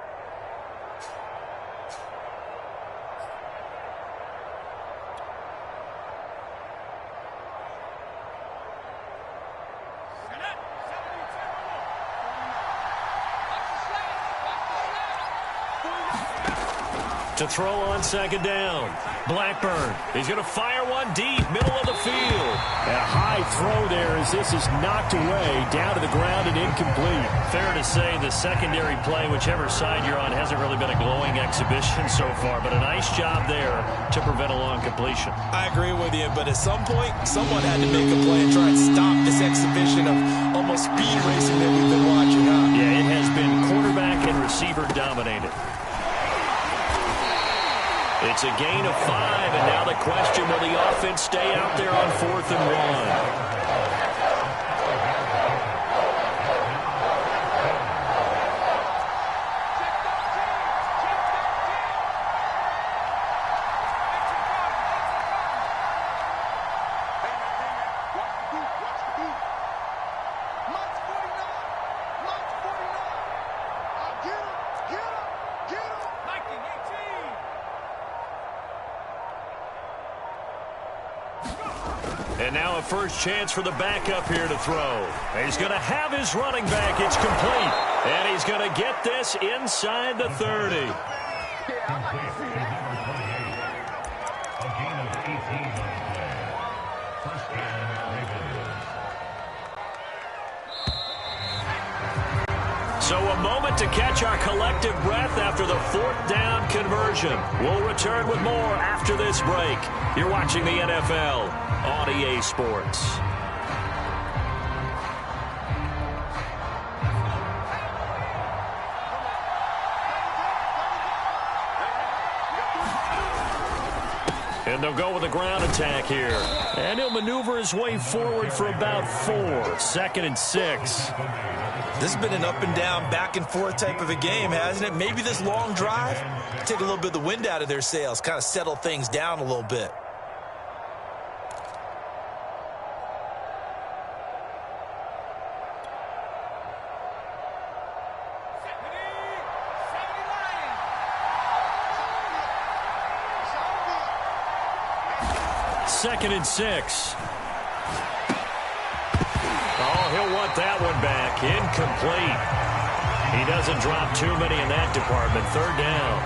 To throw on second down. Blackburn. He's going to fire one deep, middle of the field. And a high throw there as this is knocked away, down to the ground and incomplete. Fair to say the secondary play, whichever side you're on, hasn't really been a glowing exhibition so far, but a nice job there to prevent a long completion. I agree with you, but at some point, someone had to make a play and try and stop this exhibition of almost speed racing that we've been watching, huh? Yeah, it has been quarterback and receiver dominated. It's a gain of 5, and now the question, will the offense stay out there on 4th and 1? And now a first chance for the backup here to throw. He's going to have his running back. It's complete. And he's going to get this inside the 30. So a moment to catch our collective breath after the 4th down conversion. We'll return with more after this break. You're watching the NFL on EA Sports. And they'll go with a ground attack here. And he'll maneuver his way forward for about 4. 2nd and 6. This has been an up and down, back and forth type of a game, hasn't it? Maybe this long drive, take a little bit of the wind out of their sails, kind of settle things down a little bit. Second and 6. Oh, he'll want that one back. Incomplete. He doesn't drop too many in that department. 3rd down.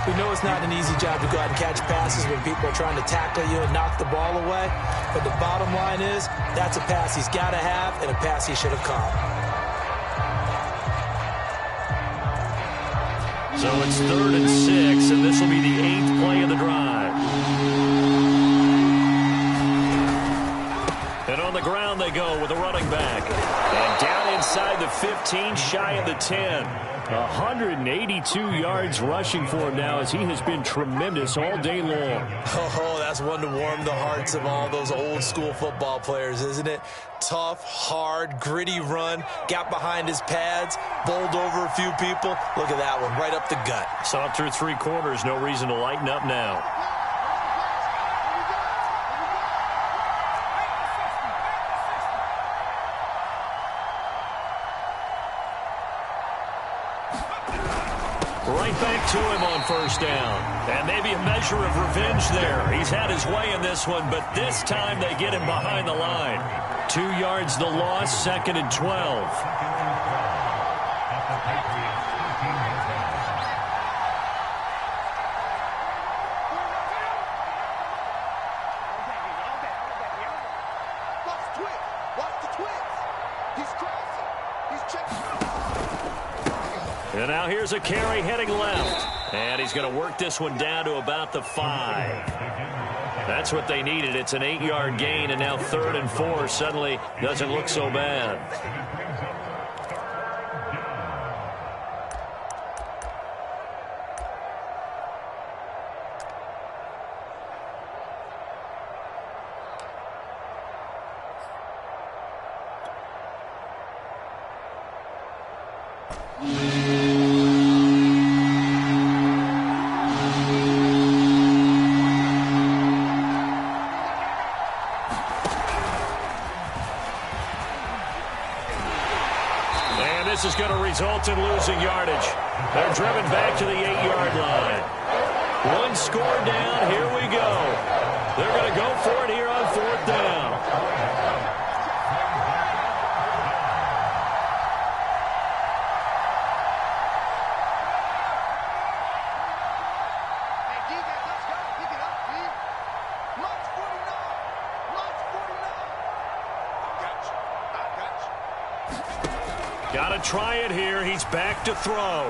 We know it's not an easy job to go out and catch passes when people are trying to tackle you and knock the ball away. But the bottom line is, that's a pass he's got to have and a pass he should have caught. So it's 3rd and 6, and this will be the 8th play of the drive. And on the ground they go with a running back. And down inside the 15, shy of the 10. 182 yards rushing for him now as he has been tremendous all day long. Oh, that's one to warm the hearts of all those old school football players, isn't it? Tough, hard, gritty run. Got behind his pads, bowled over a few people. Look at that one, right up the gut. Saw it through 3 quarters. No reason to lighten up now. Right back to him on first down. And maybe a measure of revenge there. He's had his way in this one, but this time they get him behind the line. 2 yards the loss, 2nd and 12. And now here's a carry heading left. And he's going to work this one down to about the 5. That's what they needed. It's an 8-yard gain, and now 3rd and 4 suddenly doesn't look so bad. This is going to result in losing yardage. They're driven back to the 8-yard line. One score down. Here we go. They're going to go for it here on 4th down. Got to try it here. He's back to throw.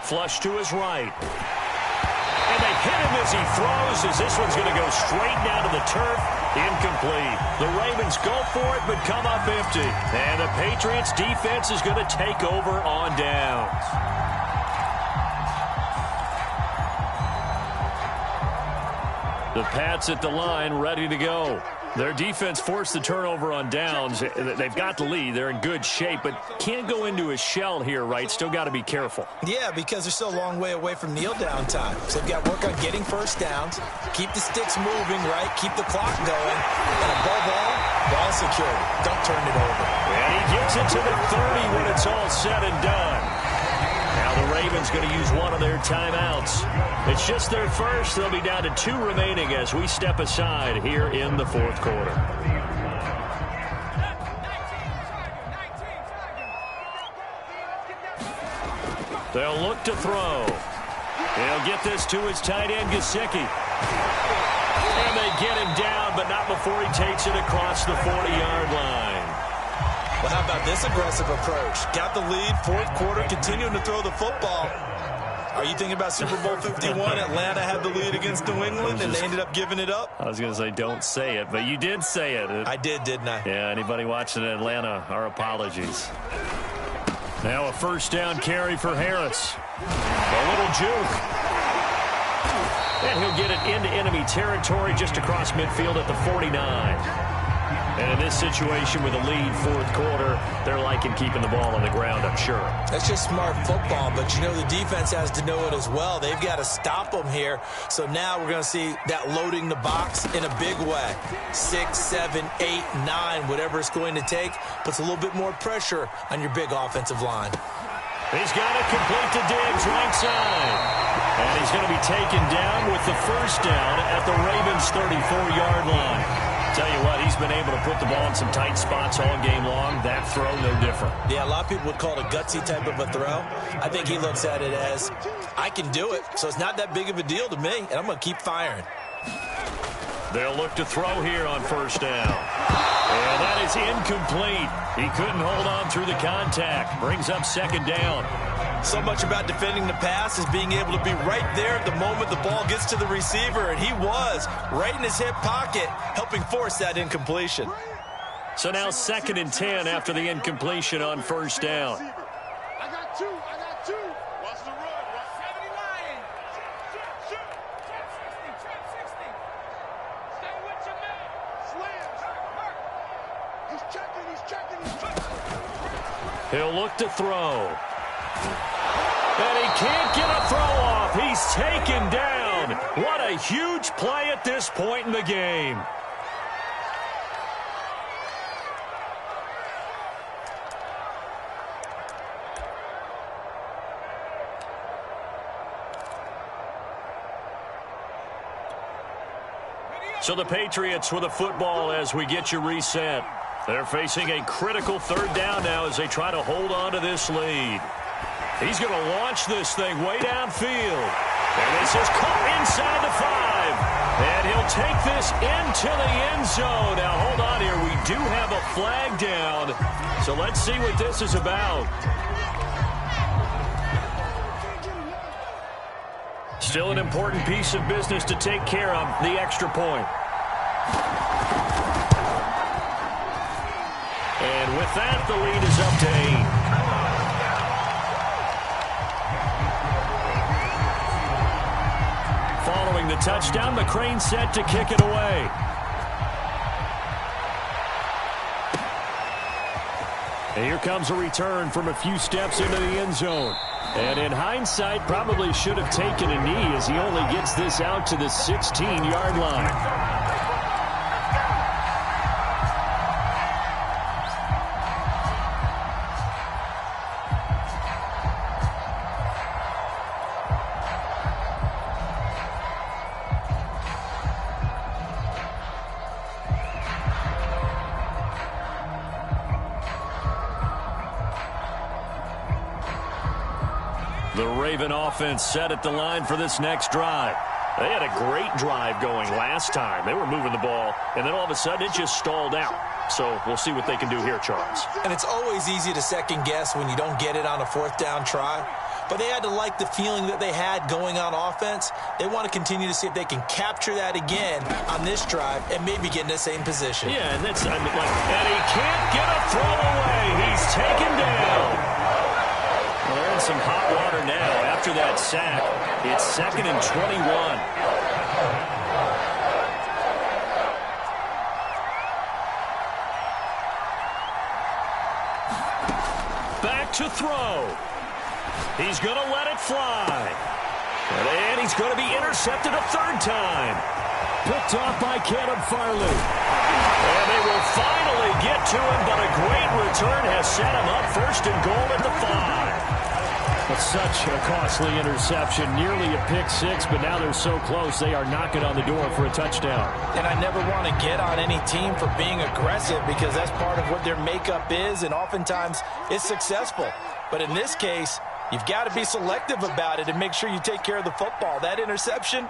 Flush to his right. And they hit him as he throws, as this one's going to go straight down to the turf. Incomplete. The Ravens go for it, but come up empty. And the Patriots defense is going to take over on downs. The Pats at the line, ready to go. Their defense forced the turnover on downs. They've got the lead. They're in good shape, but can't go into a shell here, right? Still got to be careful. Yeah, because they're still a long way away from kneel down time. So they've got to work on getting first downs, keep the sticks moving, right? Keep the clock going. And above all, ball security. Don't turn it over. And he gets it to the 30 when it's all said and done. Now the Ravens going to use one of their timeouts. It's just their first. They'll be down to 2 remaining as we step aside here in the 4th quarter. They'll look to throw. They'll get this to his tight end, Gesicki. And they get him down, but not before he takes it across the 40-yard line. Well, how about this aggressive approach? Got the lead, 4th quarter, continuing to throw the football. Are you thinking about Super Bowl 51? Atlanta had the lead against New England, and they ended up giving it up? I was going to say, don't say it, but you did say it. I did, didn't I? Yeah, anybody watching Atlanta, our apologies. Now a 1st down carry for Harris. A little juke. And he'll get it into enemy territory just across midfield at the 49. And in this situation with a lead 4th quarter, they're liking keeping the ball on the ground, I'm sure. That's just smart football, but you know the defense has to know it as well. They've got to stop them here. So now we're going to see that loading the box in a big way. 6, 7, 8, 9, whatever it's going to take, puts a little bit more pressure on your big offensive line. He's got it complete to Diggs, right side. And he's going to be taken down with the 1st down at the Ravens' 34-yard line. Tell you what, he's been able to put the ball in some tight spots all game long. That throw, no different. Yeah, a lot of people would call it a gutsy type of a throw. I think he looks at it as, I can do it, so it's not that big of a deal to me, and I'm going to keep firing. They'll look to throw here on 1st down. And that is incomplete. He couldn't hold on through the contact. Brings up 2nd down. So much about defending the pass is being able to be right there at the moment the ball gets to the receiver, and he was right in his hip pocket, helping force that incompletion. So now 2nd and 10 after the incompletion on 1st down. I got two. Watch the run. 79. Shoot. Trap 60. Stay with your man. Slams. He's checking. He'll look to throw. And he can't get a throw off. He's taken down. What a huge play at this point in the game. So the Patriots with a football as we get you reset. They're facing a critical 3rd down now as they try to hold on to this lead. He's going to launch this thing way downfield. And this is caught inside the 5. And he'll take this into the end zone. Now, hold on here. We do have a flag down. So let's see what this is about. Still an important piece of business to take care of, the extra point. And with that, the lead is up to 8. Following the touchdown, McCrane set to kick it away. And here comes a return from a few steps into the end zone. And in hindsight, probably should have taken a knee as he only gets this out to the 16-yard line. The Raven offense set at the line for this next drive. They had a great drive going last time. They were moving the ball, and then all of a sudden it just stalled out. So we'll see what they can do here, Charles. And it's always easy to second guess when you don't get it on a fourth down try. But they had to like the feeling that they had going on offense. They want to continue to see if they can capture that again on this drive and maybe get in the same position. Yeah, and that's, and he can't get a throw away. He's taken down. Well, they're in some hot water now after that sack. It's 2nd and 21. Back to throw. He's going to let it fly. And he's going to be intercepted a third time. Picked off by Caleb Farley. And they will finally get to him, but a great return has set him up 1st and goal at the 5. It's such a costly interception, nearly a pick six, but now they're so close they are knocking on the door for a touchdown. And I never want to get on any team for being aggressive because that's part of what their makeup is, and oftentimes it's successful. But in this case, you've got to be selective about it and make sure you take care of the football. That interception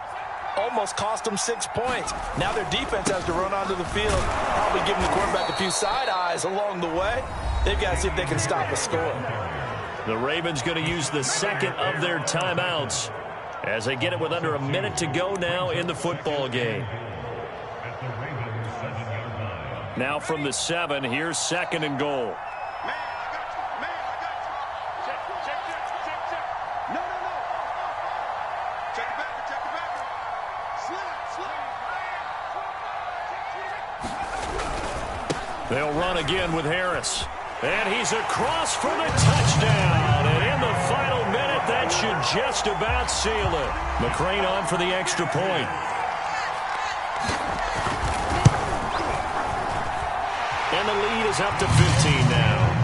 almost cost them 6 points. Now their defense has to run onto the field, probably giving the quarterback a few side eyes along the way. They've got to see if they can stop the score. The Ravens going to use the second of their timeouts as they get it with under a minute to go now in the football game. Now from the 7, here's 2nd and goal. They'll run again with Harris. And he's across for the touchdown. And in the final minute, that should just about seal it. McCrane on for the extra point. And the lead is up to 15 now.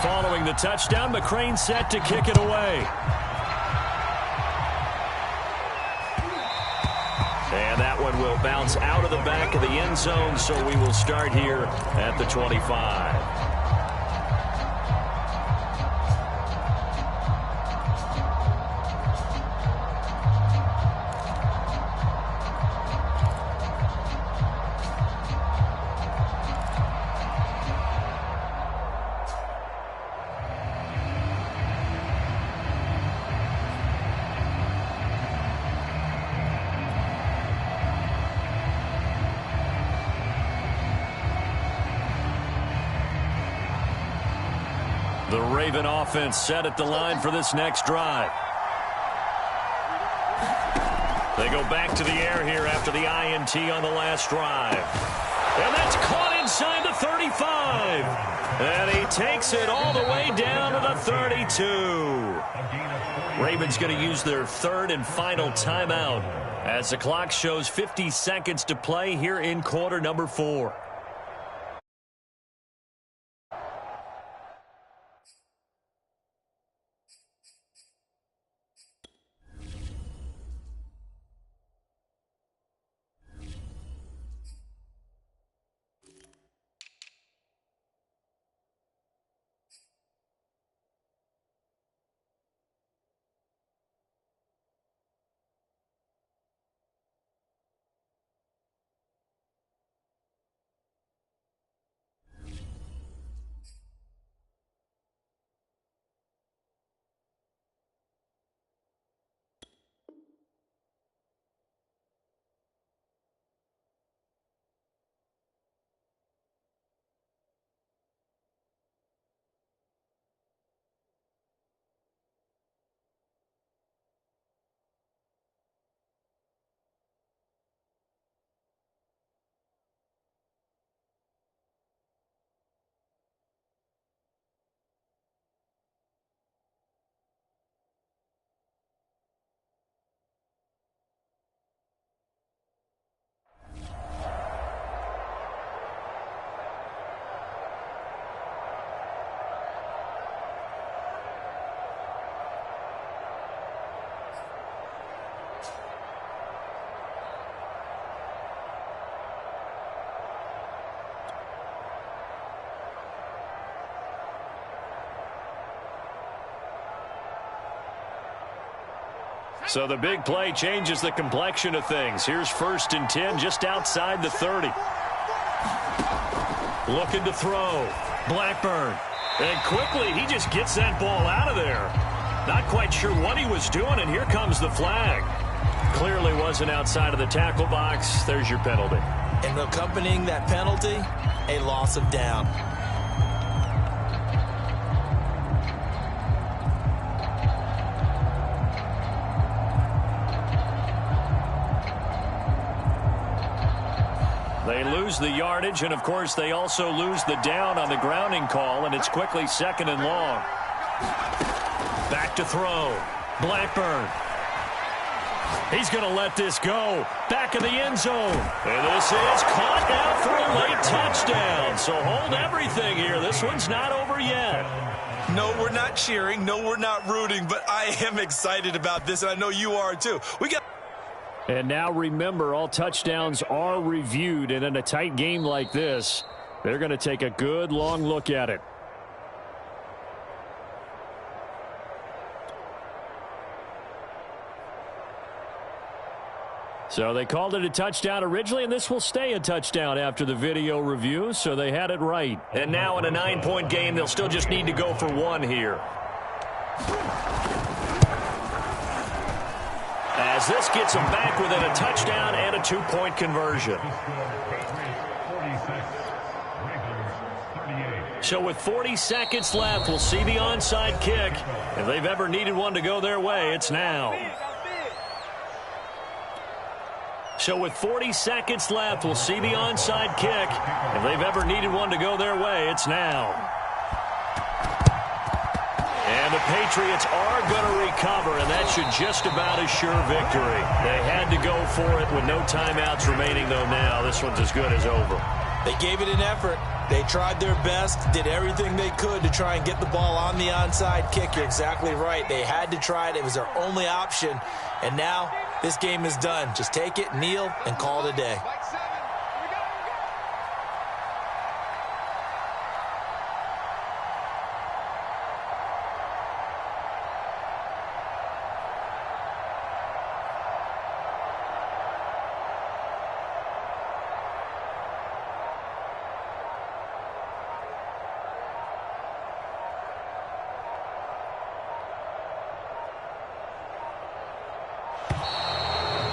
Following the touchdown, McCrane set to kick it away. And that one will bounce out of the back of the end zone, so we will start here at the 25. The Raven offense set at the line for this next drive. They go back to the air here after the INT on the last drive. And that's caught inside the 35. And he takes it all the way down to the 32. Ravens going to use their 3rd and final timeout as the clock shows 50 seconds to play here in quarter number 4. So the big play changes the complexion of things. Here's 1st and 10 just outside the 30. Looking to throw. Blackburn. And quickly he just gets that ball out of there. Not quite sure what he was doing, and here comes the flag. Clearly wasn't outside of the tackle box. There's your penalty. And accompanying that penalty, a loss of down. They lose the yardage, and of course they also lose the down on the grounding call, and it's quickly 2nd and long. Back to throw. Blackburn. He's going to let this go. Back in the end zone. And this is caught now for a late touchdown. So hold everything here. This one's not over yet. No, we're not cheering. No, we're not rooting. But I am excited about this, and I know you are too. And now remember, all touchdowns are reviewed. And in a tight game like this, they're going to take a good long look at it. So they called it a touchdown originally, and this will stay a touchdown after the video review, so they had it right. And now in a 9-point game, they'll still just need to go for 1 here. As this gets them back within a touchdown and a 2-point conversion. So with 40 seconds left, we'll see the onside kick. If they've ever needed one to go their way, it's now. So with 40 seconds left, we'll see the onside kick. If they've ever needed one to go their way, it's now. And the Patriots are going to recover, and that should just about assure victory. They had to go for it with no timeouts remaining, though now. This one's as good as over. They gave it an effort. They tried their best, did everything they could to try and get the ball on the onside kick. You're exactly right. They had to try it. It was their only option. And now this game is done. Just take it, kneel, and call it a day.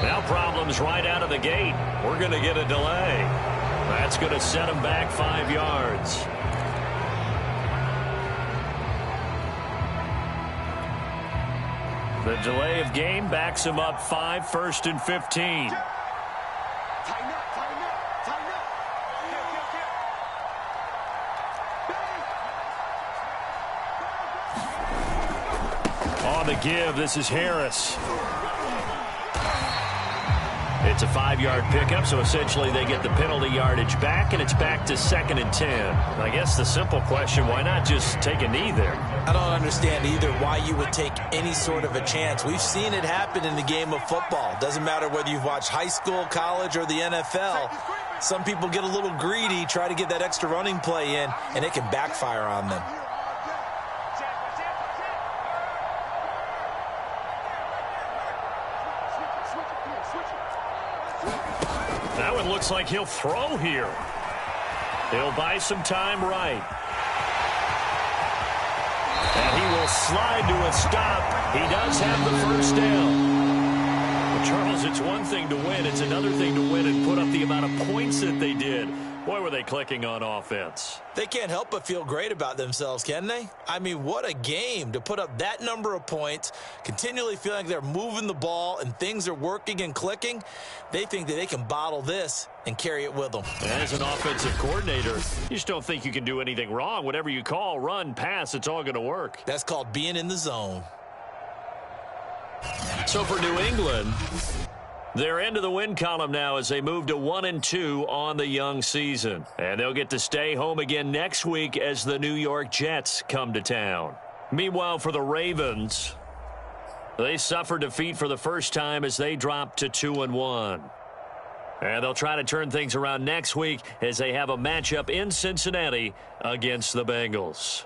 Now problems right out of the gate. We're going to get a delay. That's going to set them back 5 yards. The delay of game backs him up 5, 1st and 15. On the give, this is Harris. It's a 5-yard pickup, so essentially they get the penalty yardage back, and it's back to 2nd and 10. I guess the simple question, why not just take a knee there? I don't understand either why you would take any sort of a chance. We've seen it happen in the game of football. Doesn't matter whether you've watched high school, college, or the NFL. Some people get a little greedy, try to get that extra running play in, and it can backfire on them. That one looks like he'll throw here. He'll buy some time right. And he will slide to a stop. He does have the first down. Well, Charles, it's one thing to win. It's another thing to win and put up the amount of points that they did. Boy, were they clicking on offense. They can't help but feel great about themselves, can they? I mean, what a game to put up that number of points, continually feeling like they're moving the ball and things are working and clicking. They think that they can bottle this and carry it with them. As an offensive coordinator, you just don't think you can do anything wrong. Whatever you call, run, pass, it's all going to work. That's called being in the zone. So for New England, they're into the win column now as they move to 1-2 on the young season. And they'll get to stay home again next week as the New York Jets come to town. Meanwhile, for the Ravens, they suffered defeat for the first time as they dropped to 2-1. And they'll try to turn things around next week as they have a matchup in Cincinnati against the Bengals.